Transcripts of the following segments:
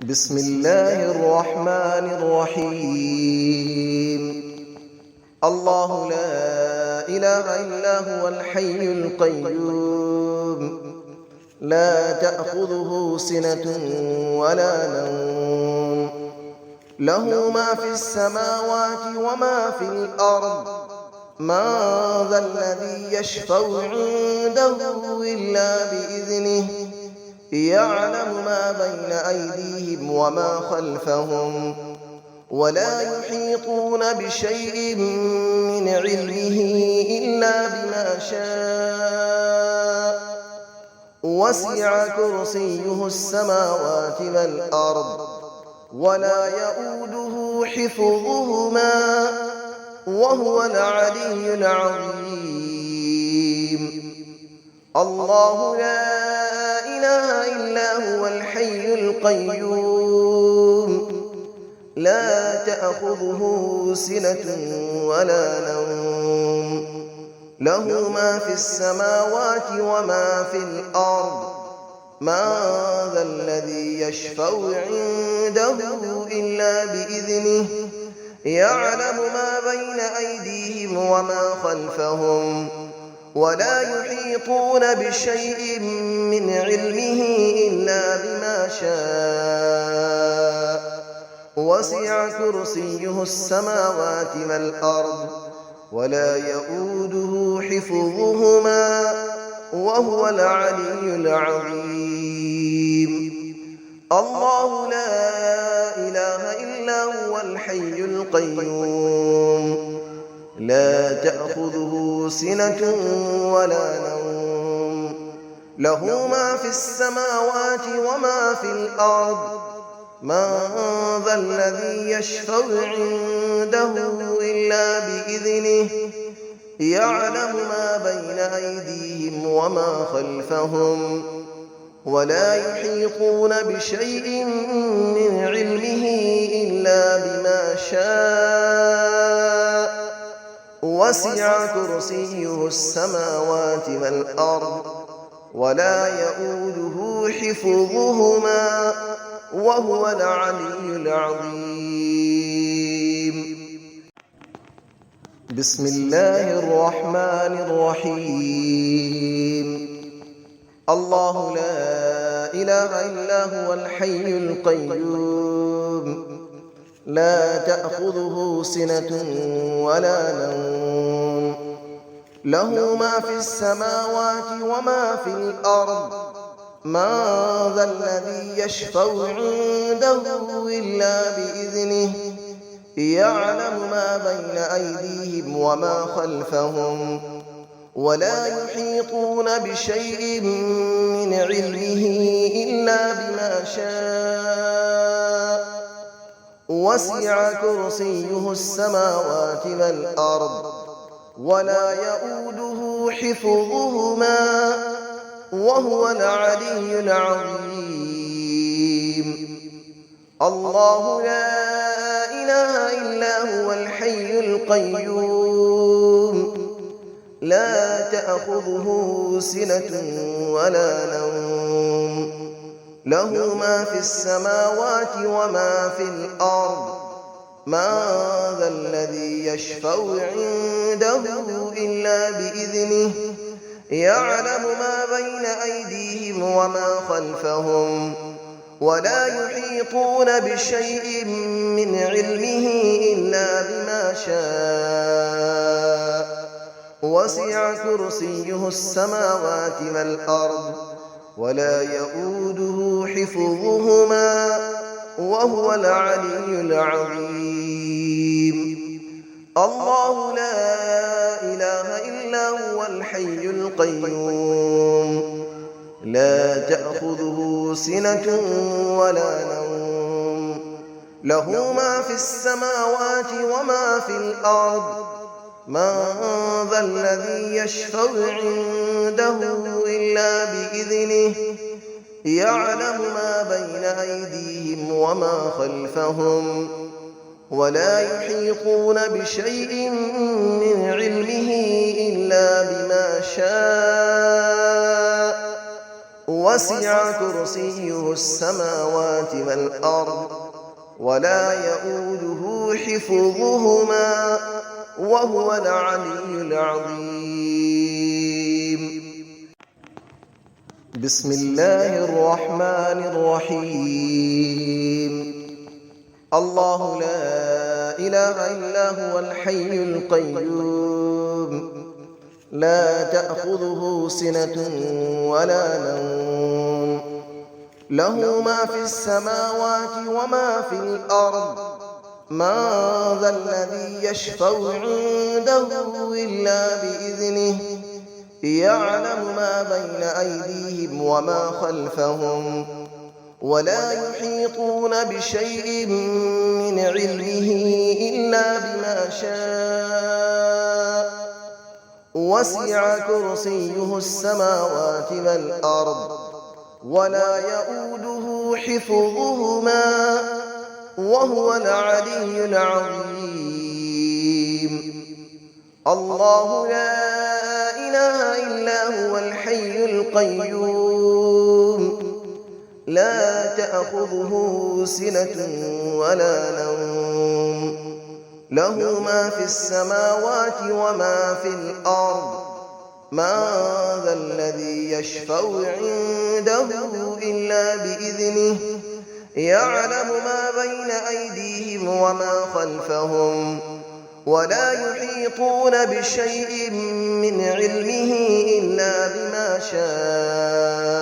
بسم الله الرحمن الرحيم. الله لا إله إلا هو الحي القيوم، لا تأخذه سنة ولا نوم، له ما في السماوات وما في الأرض. من ذا الذي يشفع عنده إلا بإذنه، يعلم ما بين أيديهم وما خلفهم، ولا يحيطون بشيء من علمه إلا بما شاء. وسع كرسيه السماوات والأرض، ولا يؤوده حفظهما، وهو العلي العظيم. الله لا إله إلا هو الحي القيوم، لا تأخذه سنة ولا نوم، له ما في السماوات وما في الأرض. من ذا الذي يشفع عنده إلا بإذنه، يعلم ما بين أيديهم وما خلفهم، ولا يحيطون بشيء من علمه إلا بما شاء. وسع كرسيه السماوات والأرض، ولا يؤوده حفظهما، وهو العلي العظيم. الله لا إله إلا هو الحي القيوم، لا تأخذه سنة ولا نوم، له ما في السماوات وما في الأرض. من ذا الذي يشفع عنده إلا بإذنه، يعلم ما بين أيديهم وما خلفهم، ولا يحيطون بشيء من علمه إلا بما شاء. وسع كرسيه السماوات والأرض، ولا يؤوده حفظهما، وهو العلي العظيم. بسم الله الرحمن الرحيم. الله لا إله إلا هو الحي القيوم، لا تأخذه سنة ولا نوم، له ما في السماوات وما في الأرض. من ذا الذي يشفع عنده إلا بإذنه، يعلم ما بين أيديهم وما خلفهم، ولا يحيطون بشيء من علمه إلا بما شاء. وسع كرسيه السماوات والأرض، ولا يؤوده حفظهما، وهو العلي العظيم. الله لا إله إلا هو الحي القيوم، لا تأخذه سنة ولا نوم، له ما في السماوات وما في الأرض. من ذا الذي يشفع عنده إلا بإذنه، يعلم ما بين أيديهم وما خلفهم، ولا يحيطون بشيء من علمه إلا بما شاء. وسع كرسيه السماوات والأرض، ولا يؤوده حفظهما، وهو العلي العظيم. الله لا إله إلا هو الحي القيوم، لا تأخذه سنة ولا نوم، له ما في السماوات وما في الأرض. من ذا الذي يشفع عنده إلا بإذنه، يعلم ما بين أيديهم وما خلفهم، ولا يحيطون بشيء من علمه إلا بما شاء. وسع كرسيه السماوات والأرض ولا يؤوده حفظهما وهو العلي العظيم. بسم الله الرحمن الرحيم. الله لا إله إلا هو الحي القيوم لا تأخذه سنة ولا نوم له ما في السماوات وما في الأرض من ذا الذي يشفع عنده إلا بإذنه يعلم ما بين أيديهم وما خلفهم ولا يحيطون بشيء من علمه إلا بما شاء وسع كرسيه السماوات والأرض ولا يؤوده حفظهما وهو العلي العظيم. الله لا إله إلا هو الحي القيوم لا تأخذه سنة ولا نوم له ما في السماوات وما في الأرض من ذا الذي يشفع عنده إلا بإذنه يعلم ما بين أيديهم وما خلفهم ولا يحيطون بشيء من علمه إلا بما شاء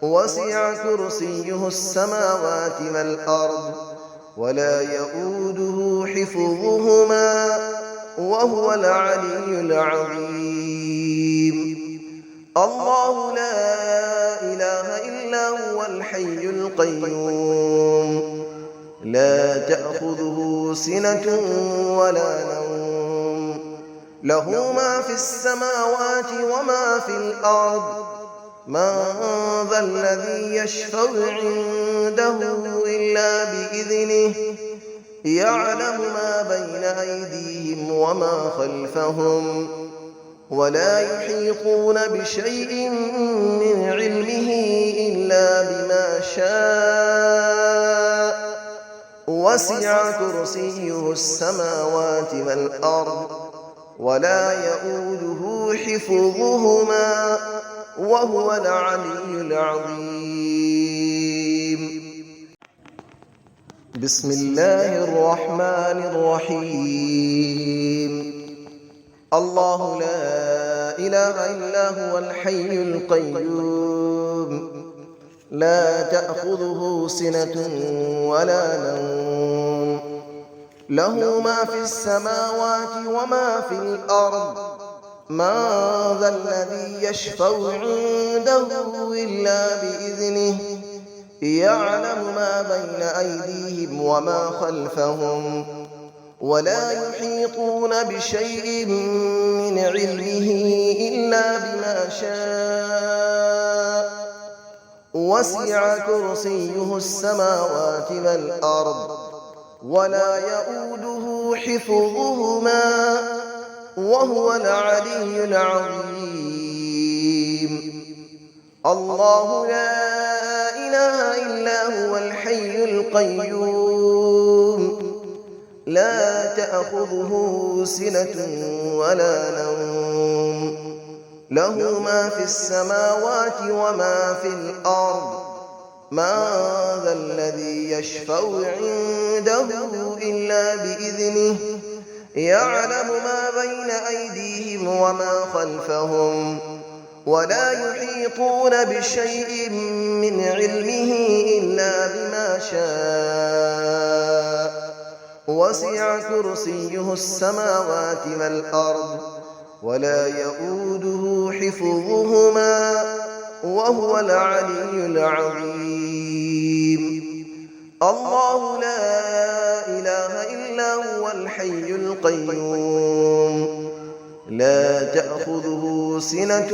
وسع كرسيه السماوات والأرض ولا يؤوده حفظهما وهو العلي العظيم. الله لا إله إلا هو الحي القيوم لا تأخذه سنة ولا نوم له ما في السماوات وما في الأرض من ذا الذي يشفع عنده إلا بإذنه يعلم ما بين أيديهم وما خلفهم ولا يحيطون بشيء من علمه إلا بما شاء وسع كرسيه السماوات والأرض ولا يؤوده حفظهما وهو العلي العظيم. بسم الله الرحمن الرحيم. الله لا إله إلا هو الحي القيوم لا تأخذه سنة ولا نوم له ما في السماوات وما في الأرض من ذا الذي يشفع عنده إلا بإذنه يعلم ما بين أيديهم وما خلفهم ولا يحيطون بشيء من علمه إلا بما شاء وسع كرسيه السماوات والأرض ولا يؤوده حفظهما وهو العلي العظيم. الله لا إله إلا هو الحي القيوم لا تأخذه سنة ولا نوم له ما في السماوات وما في الأرض من ذا الذي يشفع عنده إلا بإذنه يعلم ما بين أيديهم وما خلفهم ولا يحيطون بشيء من علمه إلا بما شاء وسع كرسيه السماوات والأرض ولا يؤوده حفظهما وهو العلي العظيم. الله لا إله إلا هو الحي القيوم لا تأخذه سنة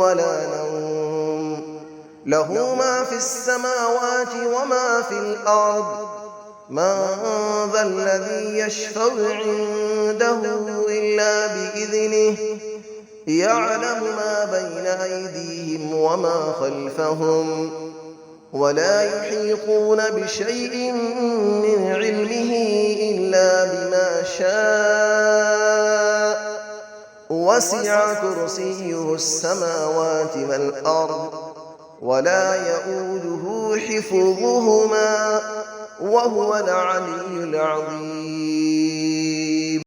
ولا نوم له ما في السماوات وما في الأرض من ذا الذي يشفع عنده إلا بإذنه يعلم ما بين أيديهم وما خلفهم ولا يحيطون بشيء من علمه إلا بما شاء وسع كرسيه السماوات والأرض ولا يئوده حفظهما وهو العلي العظيم